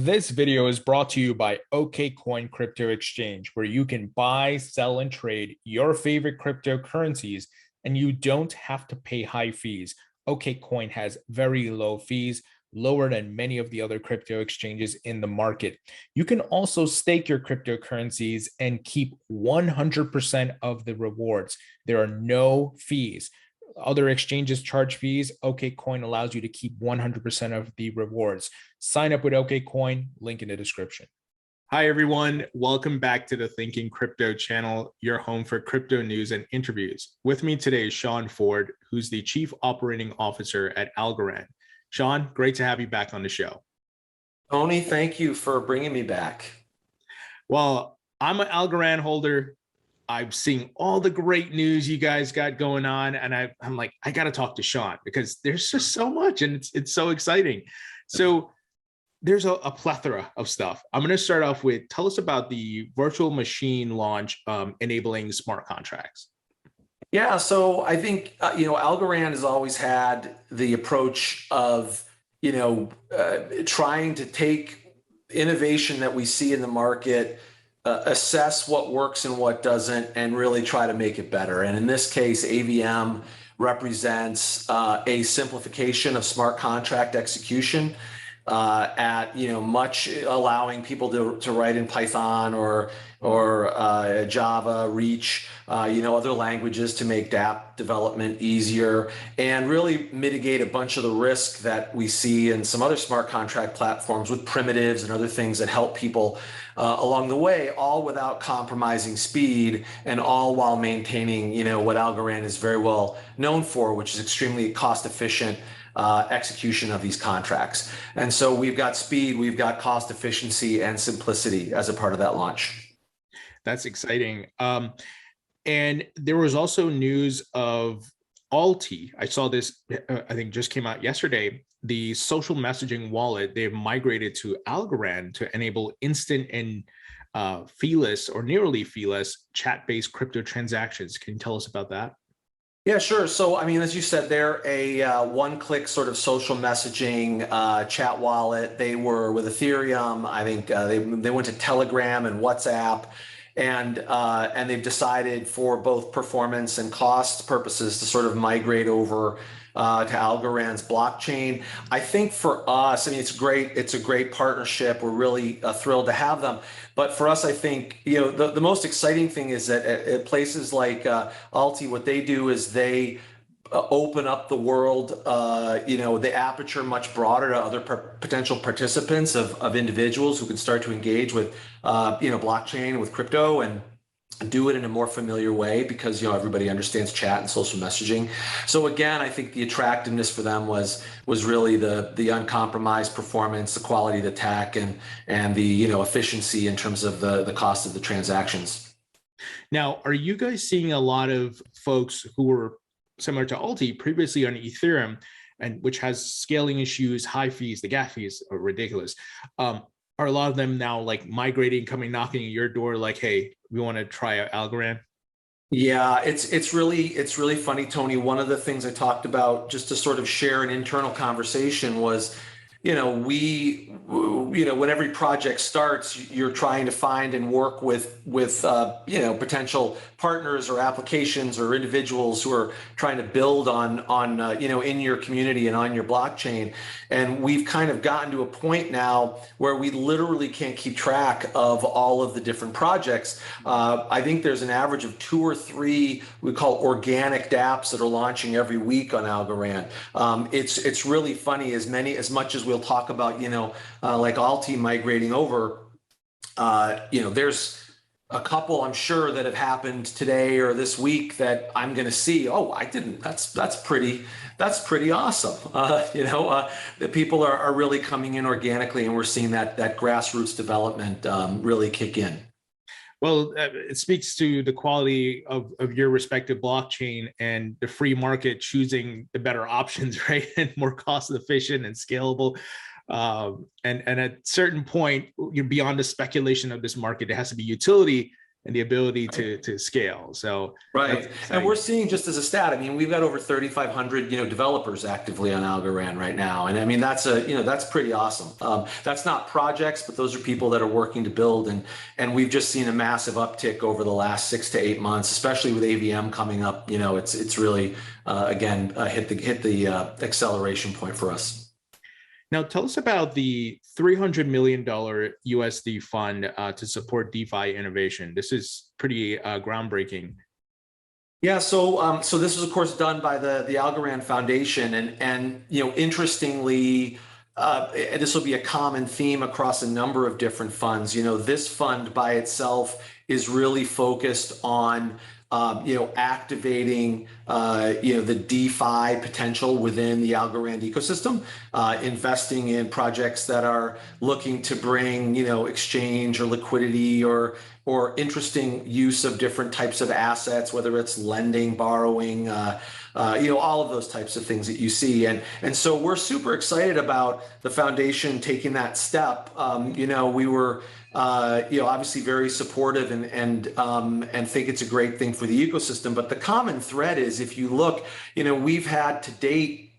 This video is brought to you by OKCoin Crypto Exchange, where you can buy, sell, and trade your favorite cryptocurrencies, and you don't have to pay high fees. OKCoin has very low fees, lower than many of the other crypto exchanges in the market. You can also stake your cryptocurrencies and keep 100% of the rewards. There are no fees. Other exchanges charge fees. OKCoin allows you to keep 100% of the rewards. Sign up with OKCoin, link in the description. Hi, everyone. Welcome back to the Thinking Crypto channel, your home for crypto news and interviews. With me today is Sean Ford, who's the Chief Operating Officer at Algorand. Sean, great to have you back on the show. Tony, thank you for bringing me back. Well, I'm an Algorand holder. I'm seeing all the great news you guys got going on, and I'm like, I got to talk to Sean because there's just so much, and it's so exciting. So there's a plethora of stuff. I'm going to start off with, tell us about the virtual machine launch enabling smart contracts. Yeah, so I think, Algorand has always had the approach of, trying to take innovation that we see in the market, assess what works and what doesn't, and really try to make it better. And in this case, AVM represents a simplification of smart contract execution at much allowing people to write in Python or Java, Reach, other languages to make dApp development easier and really mitigate a bunch of the risk that we see in some other smart contract platforms with primitives and other things that help people along the way, all without compromising speed and all while maintaining, what Algorand is very well known for, which is extremely cost efficient execution of these contracts. And so we've got speed, we've got cost efficiency and simplicity as a part of that launch. That's exciting. And there was also news of Alty. I saw this, I think just came out yesterday, the social messaging wallet. They've migrated to Algorand to enable instant and feeless or nearly feeless chat-based crypto transactions. Can you tell us about that? Yeah, sure. So, as you said, they're a one-click sort of social messaging chat wallet. They were with Ethereum. I think they went to Telegram and WhatsApp, and they've decided for both performance and cost purposes to sort of migrate over to Algorand's blockchain. I think for us, it's great. It's a great partnership. We're really thrilled to have them. But for us, I think, the most exciting thing is that at places like Alty, what they do is they open up the world, the aperture much broader to other potential participants of individuals who can start to engage with, blockchain, with crypto, and do it in a more familiar way because everybody understands chat and social messaging. So again, I think the attractiveness for them was really the uncompromised performance, the quality of the tech, and the efficiency in terms of the cost of the transactions. Now, are you guys seeing a lot of folks who were similar to Alty previously on Ethereum, and which has scaling issues, high fees, the gas fees are ridiculous? Are a lot of them now like migrating, coming knocking at your door like, hey, we want to try out Algorand? Yeah, it's really funny, Tony. One of the things I talked about just to sort of share an internal conversation was, when every project starts, you're trying to find and work with potential partners or applications or individuals who are trying to build on in your community and on your blockchain. And we've kind of gotten to a point now where we literally can't keep track of all of the different projects. I think there's an average of 2 or 3 we call organic dApps that are launching every week on Algorand. It's really funny. As much as we'll talk about like Alty migrating over, there's a couple I'm sure that have happened today or this week that I'm going to see. Oh, I didn't. That's pretty awesome. The people are really coming in organically, and we're seeing that grassroots development really kick in. Well, it speaks to the quality of your respective blockchain and the free market choosing the better options, right? And more cost efficient and scalable. And at a certain point, you're beyond the speculation of this market. It has to be utility. and the ability to scale. So right. And we're seeing, just as a stat, I mean, we've got over 3,500, developers actively on Algorand right now. And I mean, that's pretty awesome. That's not projects, but those are people that are working to build. And we've just seen a massive uptick over the last 6 to 8 months, especially with AVM coming up. It's really, again, hit the acceleration point for us. Now, tell us about the $300 million USD fund to support DeFi innovation. This is pretty groundbreaking. Yeah, so this is of course done by the Algorand Foundation, and interestingly, this will be a common theme across a number of different funds. This fund by itself is really focused on activating, the DeFi potential within the Algorand ecosystem, investing in projects that are looking to bring, exchange or liquidity or interesting use of different types of assets, whether it's lending, borrowing, all of those types of things that you see. And so we're super excited about the foundation taking that step. We were obviously very supportive and think it's a great thing for the ecosystem. But the common thread is, if you look, we've had to date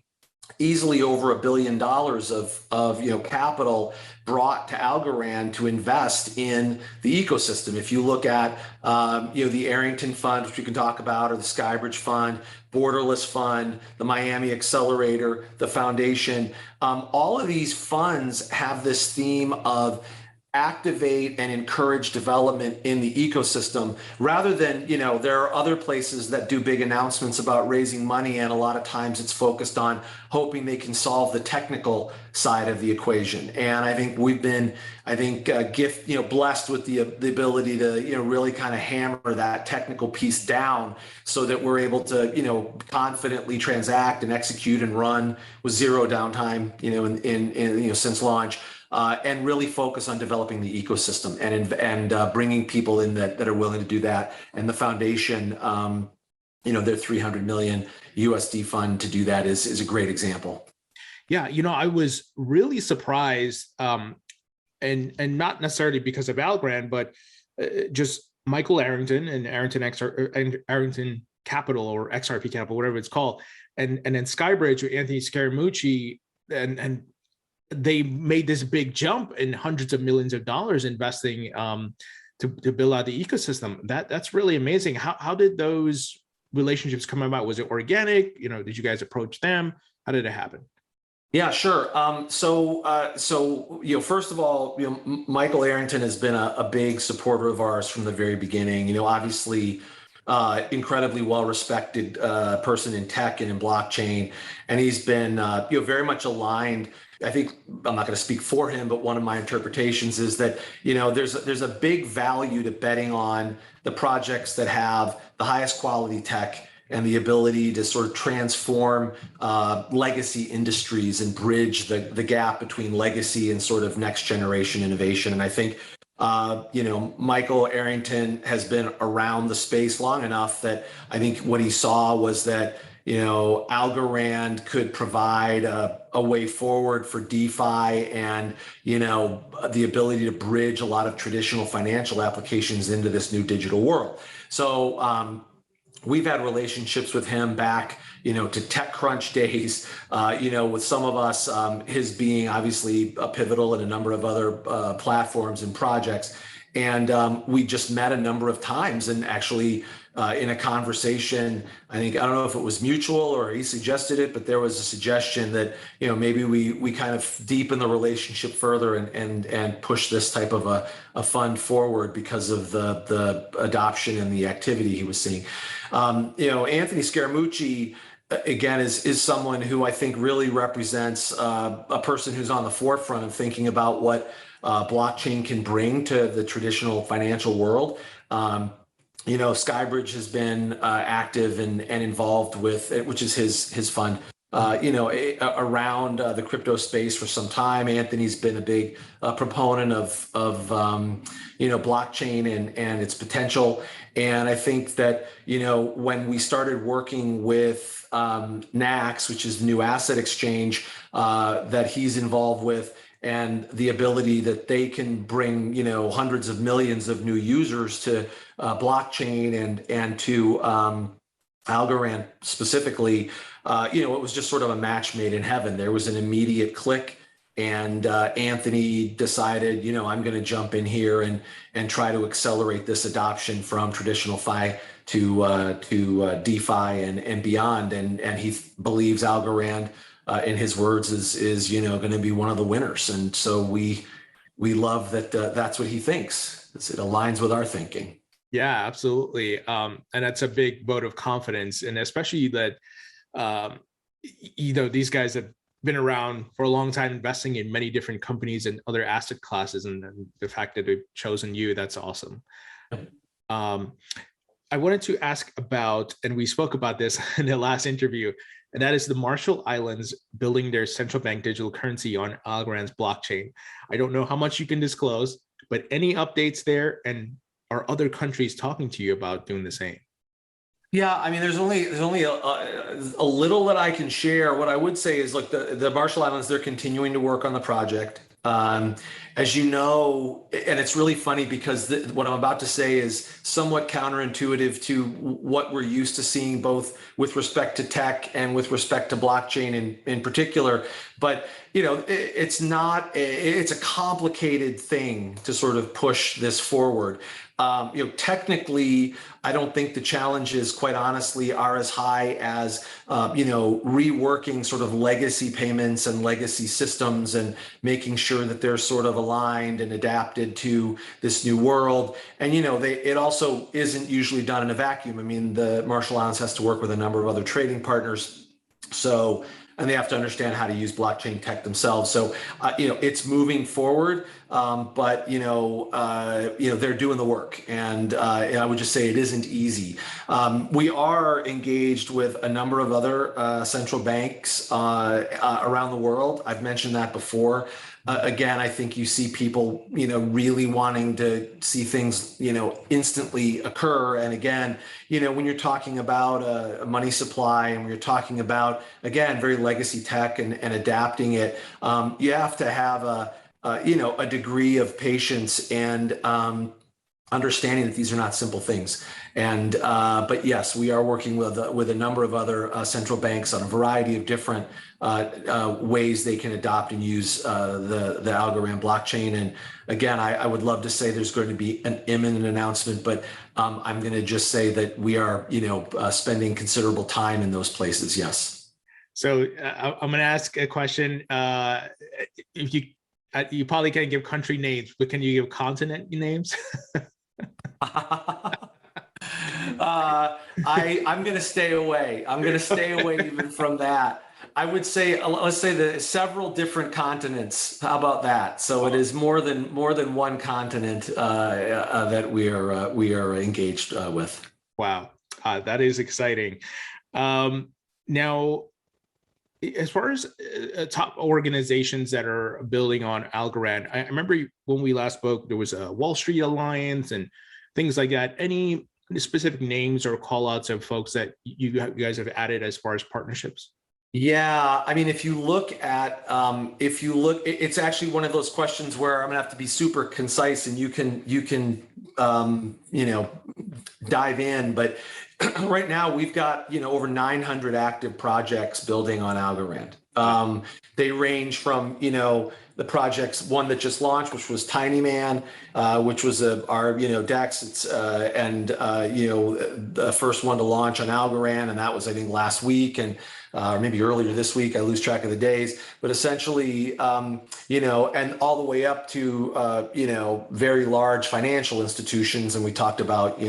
easily over $1 billion of capital brought to Algorand to invest in the ecosystem. If you look at the Arrington Fund, which we can talk about, or the Skybridge Fund, Borderless Fund, the Miami Accelerator, the Foundation, all of these funds have this theme of activate and encourage development in the ecosystem, rather than, there are other places that do big announcements about raising money, and a lot of times it's focused on hoping they can solve the technical side of the equation. And I think we've been, blessed with the ability to, really kind of hammer that technical piece down so that we're able to, confidently transact and execute and run with zero downtime, since launch. And really focus on developing the ecosystem and bringing people in that are willing to do that. And the foundation, their 300 million USD fund to do that is a great example. Yeah, I was really surprised, and not necessarily because of Algorand, but just Michael Arrington and Arrington Capital, or XRP Capital, whatever it's called, and then Skybridge with Anthony Scaramucci, and they made this big jump in hundreds of millions of dollars investing to build out the ecosystem. That's really amazing. How did those relationships come about? Was it organic? Did you guys approach them? How did it happen? Yeah, sure. First of all, Michael Arrington has been a big supporter of ours from the very beginning. Obviously, incredibly well-respected person in tech and in blockchain, and he's been very much aligned. I think, I'm not going to speak for him, but one of my interpretations is that there's a big value to betting on the projects that have the highest quality tech and the ability to sort of transform legacy industries and bridge the gap between legacy and sort of next generation innovation. And I think Michael Arrington has been around the space long enough that I think what he saw was that Algorand could provide a way forward for DeFi and, the ability to bridge a lot of traditional financial applications into this new digital world. So we've had relationships with him back, to TechCrunch days, with some of us, his being obviously a pivotal in a number of other platforms and projects. And we just met a number of times, and actually in a conversation, I don't know if it was mutual or he suggested it, but there was a suggestion that, maybe we kind of deepen the relationship further and push this type of a fund forward because of the adoption and the activity he was seeing. Anthony Scaramucci, again, is someone who I think really represents a person who's on the forefront of thinking about what blockchain can bring to the traditional financial world. Skybridge has been active and involved with it, which is his fund, around the crypto space for some time. Anthony's been a big proponent of blockchain and its potential. And I think that, when we started working with NAX, which is the new asset exchange that he's involved with, and the ability that they can bring, hundreds of millions of new users to blockchain and to Algorand specifically, it was just sort of a match made in heaven. There was an immediate click, and Anthony decided, I'm going to jump in here and try to accelerate this adoption from traditional Fi to DeFi and beyond. And he believes Algorand, in his words, is going to be one of the winners. And so we love that. That's what he thinks. It aligns with our thinking. Yeah, absolutely. And that's a big vote of confidence. And especially that, these guys have been around for a long time, investing in many different companies and other asset classes. And the fact that they've chosen you, that's awesome. I wanted to ask about, and we spoke about this in the last interview, and that is the Marshall Islands building their central bank digital currency on Algorand's blockchain. I don't know how much you can disclose, but any updates there, and are other countries talking to you about doing the same? Yeah, I mean, there's only a little that I can share. What I would say is, look, the Marshall Islands, they're continuing to work on the project. As you know, and it's really funny because what I'm about to say is somewhat counterintuitive to what we're used to seeing, both with respect to tech and with respect to blockchain in particular. But it's a complicated thing to sort of push this forward. Technically, I don't think the challenges, quite honestly, are as high as, reworking sort of legacy payments and legacy systems and making sure that they're sort of aligned and adapted to this new world. And, it also isn't usually done in a vacuum. I mean, the Marshall Islands has to work with a number of other trading partners. And they have to understand how to use blockchain tech themselves. So, it's moving forward, but they're doing the work, and I would just say it isn't easy. We are engaged with a number of other central banks around the world. I've mentioned that before. Again, I think you see people, really wanting to see things, instantly occur. And again, when you're talking about a money supply, and when you're talking about, again, very legacy tech and adapting it, you have to have a degree of patience and understanding that these are not simple things. And but yes, we are working with a number of other central banks on a variety of different ways they can adopt and use the Algorand blockchain. And again, I would love to say there's going to be an imminent announcement, but I'm going to just say that we are spending considerable time in those places. Yes. So I'm going to ask a question. If you probably can't give country names, but can you give continent names? I'm going to stay away. I'm going to stay away even from that. I would say, let's say the several different continents. How about that? So it is more than one continent that we are engaged with. Wow, that is exciting. Now, as far as top organizations that are building on Algorand, I remember when we last spoke, there was a Wall Street Alliance and things like that. Any specific names or call outs of folks that you guys have added as far as partnerships? Yeah, I mean, if you look, it's actually one of those questions where I'm gonna have to be super concise, and you can dive in. But right now we've got over 900 active projects building on Algorand. They range from the projects, one that just launched, which was Tiny Man, which was our DEX. It's the first one to launch on Algorand, and that was, I think, last week, and or maybe earlier this week. I lose track of the days, but essentially, and all the way up to very large financial institutions, and we talked about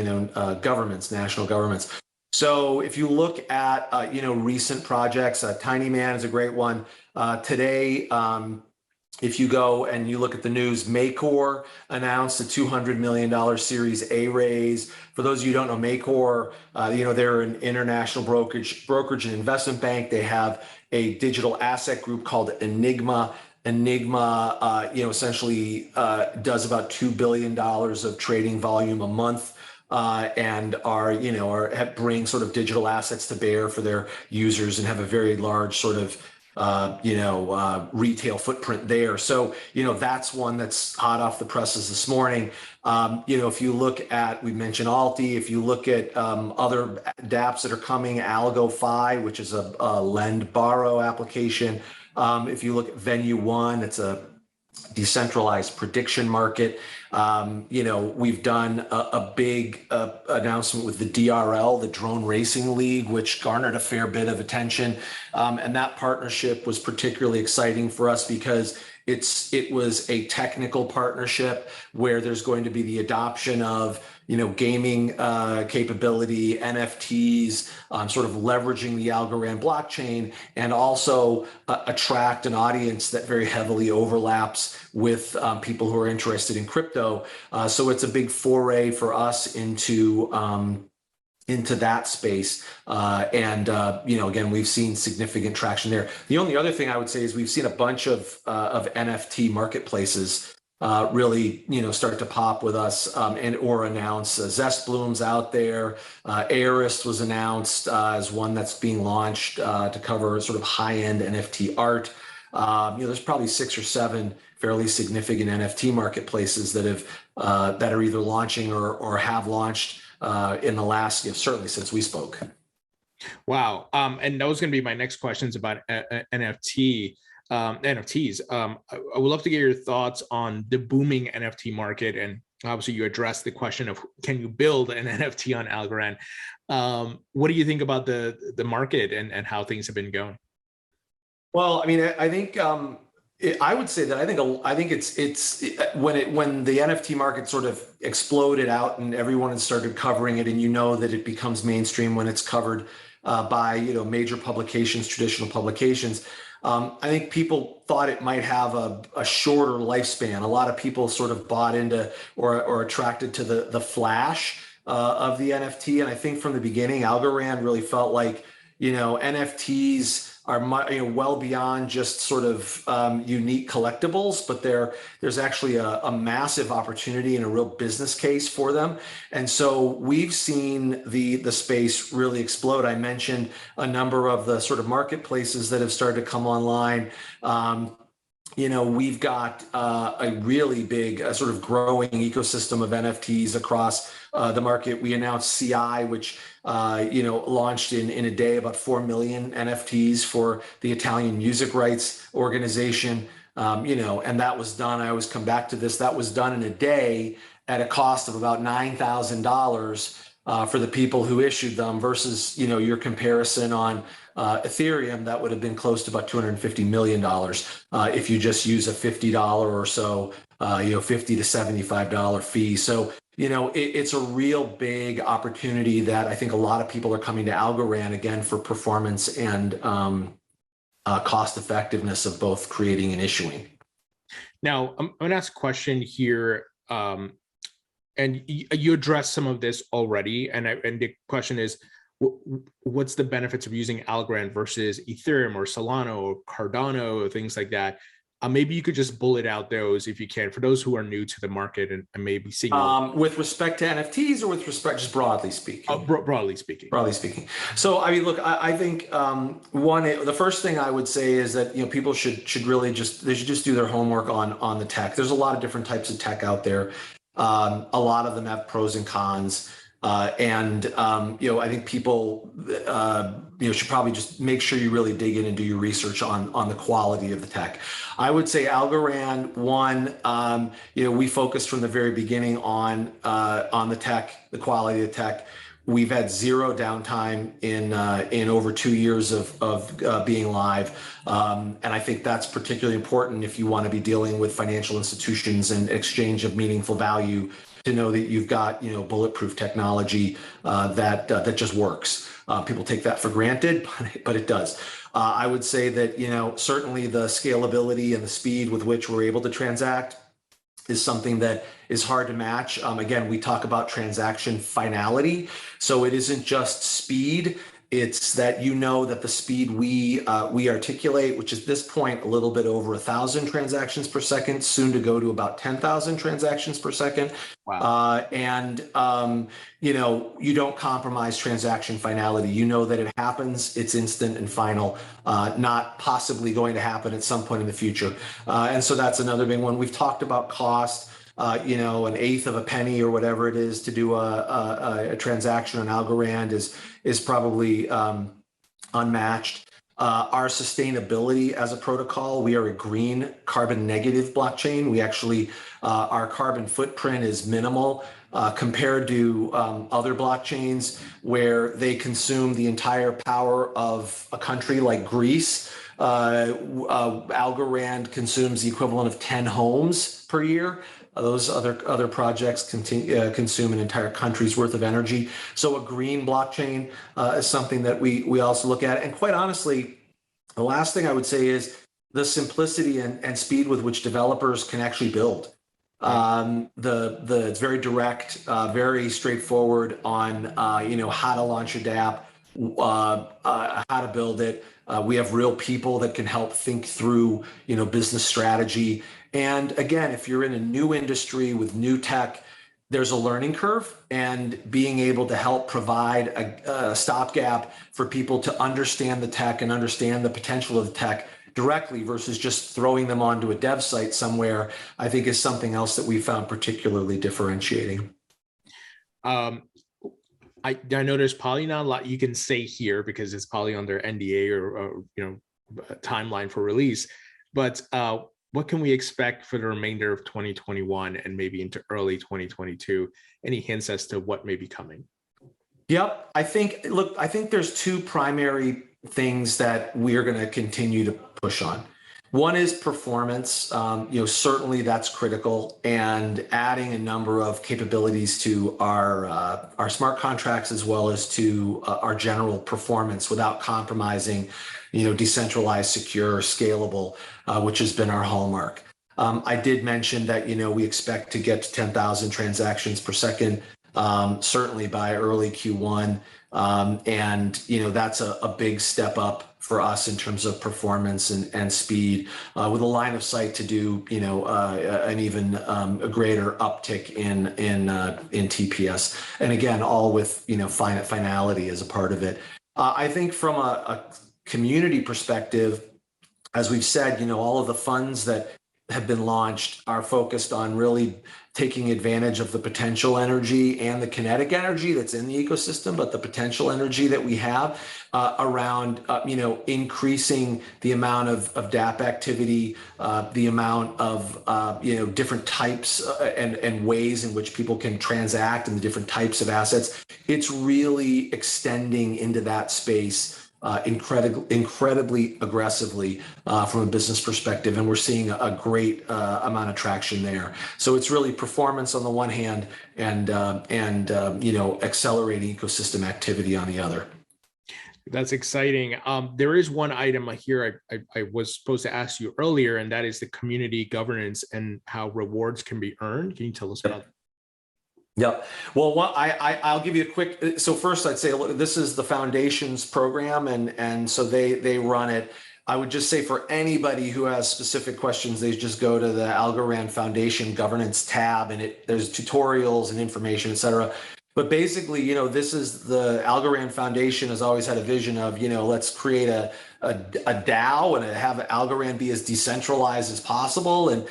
governments, national governments. So if you look at recent projects, Tiny Man is a great one. Today, if you go and you look at the news, Maycore announced a $200 million Series A raise. For those of you who don't know Maycore, they're an international brokerage and investment bank. They have a digital asset group called Enigma. Enigma, essentially does about $2 billion of trading volume a month. And bring sort of digital assets to bear for their users, and have a very large sort of retail footprint there. So, that's one that's hot off the presses this morning. If you look at, we mentioned Alty, if you look at other dApps that are coming, Algo Fi, which is a lend borrow application. If you look at Venue One, it's a decentralized prediction market. We've done a big announcement with the DRL, the Drone Racing League, which garnered a fair bit of attention. And that partnership was particularly exciting for us because it was a technical partnership where there's going to be the adoption of gaming capability, NFTs, sort of leveraging the Algorand blockchain, and also attract an audience that very heavily overlaps with people who are interested in crypto. So it's a big foray for us into that space. Again, we've seen significant traction there. The only other thing I would say is we've seen a bunch of NFT marketplaces really, start to pop with us or announce. Zest Bloom's out there. Arist was announced as one that's being launched to cover sort of high-end NFT art. There's probably 6 or 7 fairly significant NFT marketplaces that are either launching or have launched in the last, certainly since we spoke. Wow. And that was going to be my next questions about NFTs. I would love to get your thoughts on the booming NFT market. And obviously you addressed the question of, can you build an NFT on Algorand? What do you think about the market and how things have been going? Well, I mean, I think I would say that I think it's when the NFT market sort of exploded out and everyone had started covering it, and that it becomes mainstream when it's covered by major publications, traditional publications. I think people thought it might have a shorter lifespan. A lot of people sort of bought into or attracted to the flash of the NFT, and I think from the beginning, Algorand really felt like NFTs are well beyond just sort of unique collectibles, but there's actually a massive opportunity and a real business case for them. And so we've seen the space really explode. I mentioned a number of the sort of marketplaces that have started to come online. We've got a really big sort of growing ecosystem of NFTs across the market. We announced CI, which launched in a day about 4 million NFTs for the Italian music rights organization. And that was done. I always come back to this. That was done in a day at a cost of about $9,000 for the people who issued them versus your comparison on Ethereum, that would have been close to about $250 million if you just use a $50 or so, $50 to $75 fee. So, it's a real big opportunity that I think a lot of people are coming to Algorand again for performance and cost effectiveness of both creating and issuing. Now, I'm going to ask a question here. And you addressed some of this already. And the question is, what's the benefits of using Algorand versus Ethereum or Solana or Cardano or things like that? Maybe you could just bullet out those if you can, for those who are new to the market and maybe seeing. With respect to NFTs or with respect, just broadly speaking? Broadly speaking. Broadly speaking. So, I mean, look, I think the first thing I would say is that people should really they should just do their homework on the tech. There's a lot of different types of tech out there. A lot of them have pros and cons. I think people should probably just make sure you really dig in and do your research on the quality of the tech. I would say Algorand, we focused from the very beginning on the tech, the quality of the tech. We've had zero downtime in over 2 years of being live. And I think that's particularly important if you want to be dealing with financial institutions and exchange of meaningful value, to know that you've got bulletproof technology that just works. People take that for granted, but it does. I would say that certainly the scalability and the speed with which we're able to transact is something that is hard to match. Again, we talk about transaction finality, so it isn't just speed. It's that you know that the speed we articulate, which is this point a little bit over 1,000 transactions per second, soon to go to about 10,000 transactions per second. Wow. You know, you don't compromise transaction finality. You know that it happens, it's instant and final, not possibly going to happen at some point in the future. And so that's another big one. We've talked about cost. You know, an eighth of a penny or whatever it is to do a transaction on Algorand is probably unmatched. Our sustainability as a protocol, we are a green carbon negative blockchain. We actually, our carbon footprint is minimal compared to other blockchains where they consume the entire power of a country like Greece. Algorand consumes the equivalent of 10 homes per year. Those other projects consume an entire country's worth of energy. So a green blockchain is something that we also look at. And quite honestly, the last thing I would say is the simplicity and speed with which developers can actually build. It's very direct, very straightforward on you know, how to launch a dApp, how to build it. We have real people that can help think through, you know, business strategy. And again, if you're in a new industry with new tech, there's a learning curve, and being able to help provide a stopgap for people to understand the tech and understand the potential of the tech directly versus just throwing them onto a dev site somewhere, I think is something else that we found particularly differentiating. I know there's probably not a lot you can say here because it's probably under NDA or you know, timeline for release, but what can we expect for the remainder of 2021 and maybe into early 2022? Any hints as to what may be coming? Yep, I think there's two primary things that we are going to continue to push on. One is performance. You know, certainly that's critical, and adding a number of capabilities to our smart contracts as well as to our general performance without compromising, you know, decentralized, secure, scalable, which has been our hallmark. I did mention that, you know, we expect to get to 10,000 transactions per second, certainly by early Q1. And, you know, that's a big step up for us in terms of performance and speed, with a line of sight to do, you know, an even a greater uptick in TPS. And again, all with, you know, finality as a part of it. I think from a community perspective, as we've said, you know, all of the funds that have been launched are focused on really taking advantage of the potential energy and the kinetic energy that's in the ecosystem, but the potential energy that we have around, you know, increasing the amount of dApp activity, the amount of, you know, different types and ways in which people can transact and the different types of assets. It's really extending into that space incredibly aggressely from a business perspective, and we're seeing a great amount of traction there. So it's really performance on the one hand, and you know, accelerating ecosystem activity on the other. That's exciting. There is one item here I was supposed to ask you earlier, and that is the community governance and how rewards can be earned. Can you tell us about that? Yep. Well, I'll give you a quick. So first, I'd say, look, this is the foundation's program, and so they run it. I would just say for anybody who has specific questions, they just go to the Algorand Foundation Governance tab, and there's tutorials and information, et cetera. But basically, you know, this is the Algorand Foundation has always had a vision of, you know, let's create a DAO and have Algorand be as decentralized as possible, and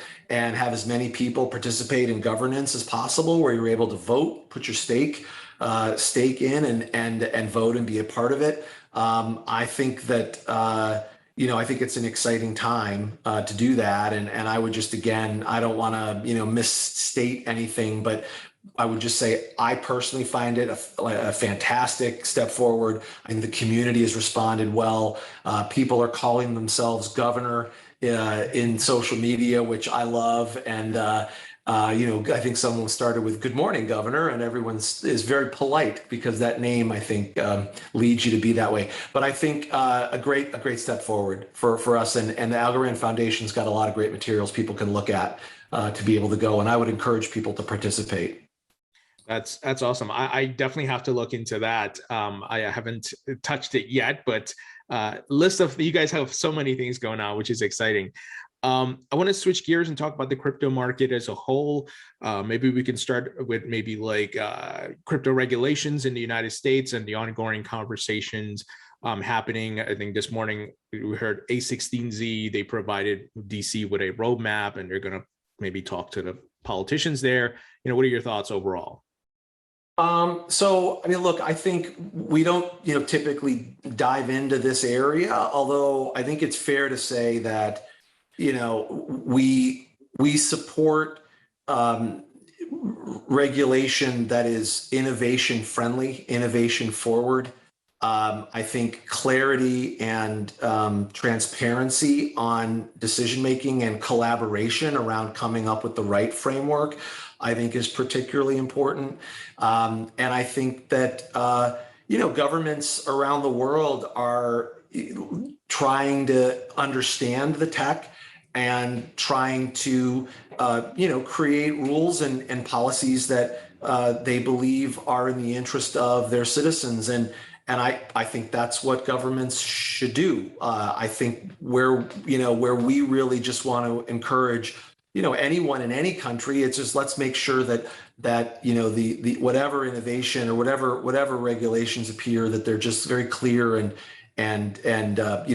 have as many people participate in governance as possible, where you're able to vote, put your stake in, and vote and be a part of it. I think that you know, I think it's an exciting time to do that, and I would just, again, I don't want to, you know, misstate anything, but I would just say I personally find it a fantastic step forward. I think the community has responded well. People are calling themselves governor in social media, which I love. And, you know, I think someone started with "Good morning, Governor," and everyone is very polite because that name, I think, leads you to be that way. But I think a great step forward for us. And the Algorand Foundation's got a lot of great materials people can look at to be able to go. And I would encourage people to participate. That's awesome. I definitely have to look into that. I haven't touched it yet, but list of you guys have so many things going on, which is exciting. I want to switch gears and talk about the crypto market as a whole. Maybe we can start with maybe like crypto regulations in the United States and the ongoing conversations happening. I think this morning we heard A16Z, they provided DC with a roadmap and they're going to maybe talk to the politicians there. What are your thoughts overall? So, I mean, look, I think we don't, typically dive into this area, although I think it's fair to say that, we support regulation that is innovation friendly, innovation forward. I think clarity and transparency on decision making and collaboration around coming up with the right framework, I think, is particularly important. And I think that governments around the world are trying to understand the tech and trying to create rules and policies that they believe are in the interest of their citizens. And I think that's what governments should do. I think where we really just want to encourage, anyone in any country, it's just let's make sure that the whatever innovation or whatever regulations appear, that they're just very clear and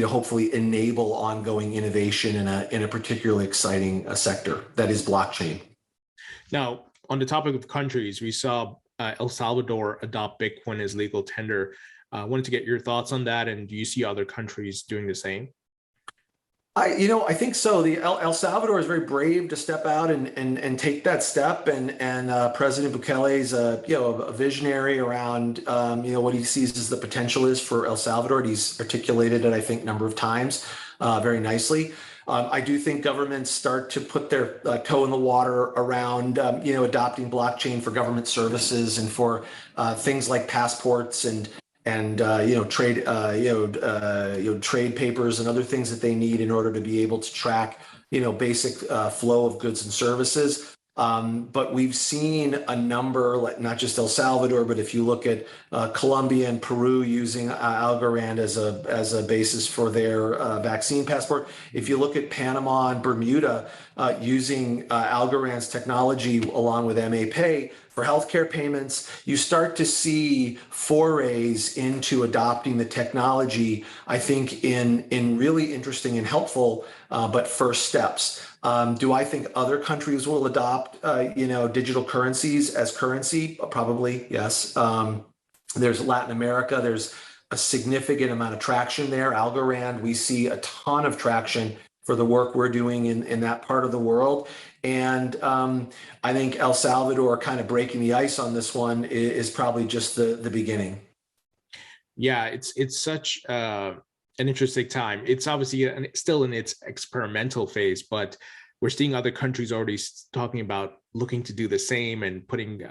hopefully enable ongoing innovation in a particularly exciting sector that is blockchain. Now, on the topic of countries, we saw El Salvador adopt Bitcoin as legal tender. I wanted to get your thoughts on that, and do you see other countries doing the same? I think so. The El Salvador is very brave to step out and take that step, and President Bukele is a visionary around what he sees as the potential is for El Salvador. He's articulated it, I think, a number of times very nicely. I do think governments start to put their toe in the water around adopting blockchain for government services and for things like passports and trade trade papers and other things that they need in order to be able to track basic flow of goods and services. But we've seen a number, like not just El Salvador, but if you look at Colombia and Peru using Algorand as a basis for their vaccine passport. If you look at Panama and Bermuda using Algorand's technology along with MAPay for healthcare payments, you start to see forays into adopting the technology, I think, in really interesting and helpful but first steps. Do I think other countries will adopt, digital currencies as currency? Probably, yes. There's Latin America. There's a significant amount of traction there. Algorand, we see a ton of traction for the work we're doing in that part of the world. And I think El Salvador kind of breaking the ice on this one is probably just the beginning. Yeah, it's such an interesting time. It's obviously still in its experimental phase, but we're seeing other countries already talking about looking to do the same and putting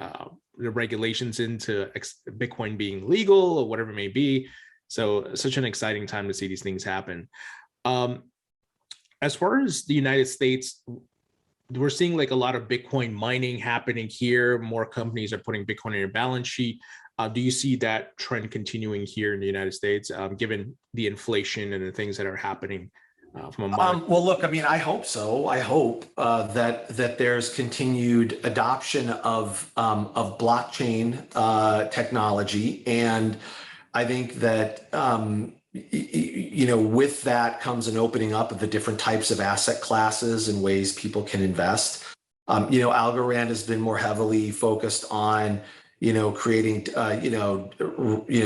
the regulations into Bitcoin being legal or whatever it may be. So such an exciting time to see these things happen. As far as the United States, we're seeing like a lot of Bitcoin mining happening here. More companies are putting Bitcoin on their balance sheet. Do you see that trend continuing here in the United States, given the inflation and the things that are happening from a well, look, I mean, I hope so. I hope that there's continued adoption of blockchain technology, and I think that with that comes an opening up of the different types of asset classes and ways people can invest. Algorand has been more heavily focused on creating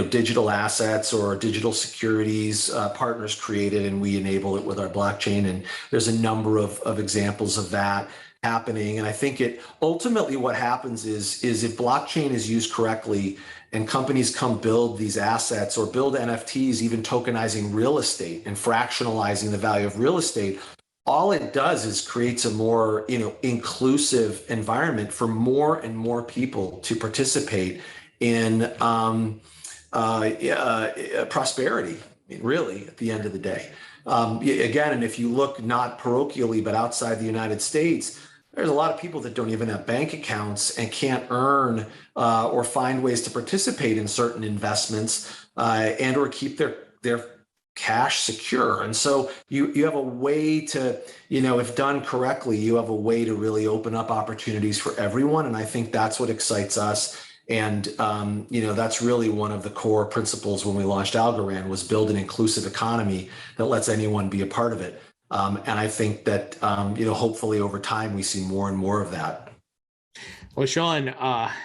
digital assets or digital securities. Partners created, and we enable it with our blockchain. And there's a number of examples of that happening. And I think ultimately what happens is if blockchain is used correctly and companies come build these assets or build NFTs, even tokenizing real estate and fractionalizing the value of real estate, all it does is creates a more inclusive environment for more and more people to participate in prosperity, really, at the end of the day. Again, and if you look not parochially, but outside the United States, there's a lot of people that don't even have bank accounts and can't earn or find ways to participate in certain investments and or keep their cash secure. And so you have a way to, if done correctly, you have a way to really open up opportunities for everyone. And I think that's what excites us. And, that's really one of the core principles when we launched Algorand, was build an inclusive economy that lets anyone be a part of it. And I think that, hopefully over time, we see more and more of that. Well, Sean,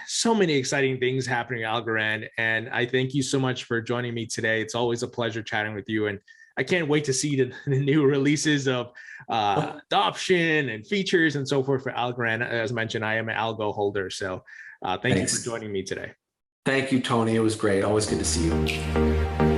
so many exciting things happening at Algorand, and I thank you so much for joining me today. It's always a pleasure chatting with you, and I can't wait to see the new releases of adoption and features and so forth for Algorand. As mentioned, I am an Algo holder, so thank you for joining me today. Thank you, Tony. It was great. Always good to see you.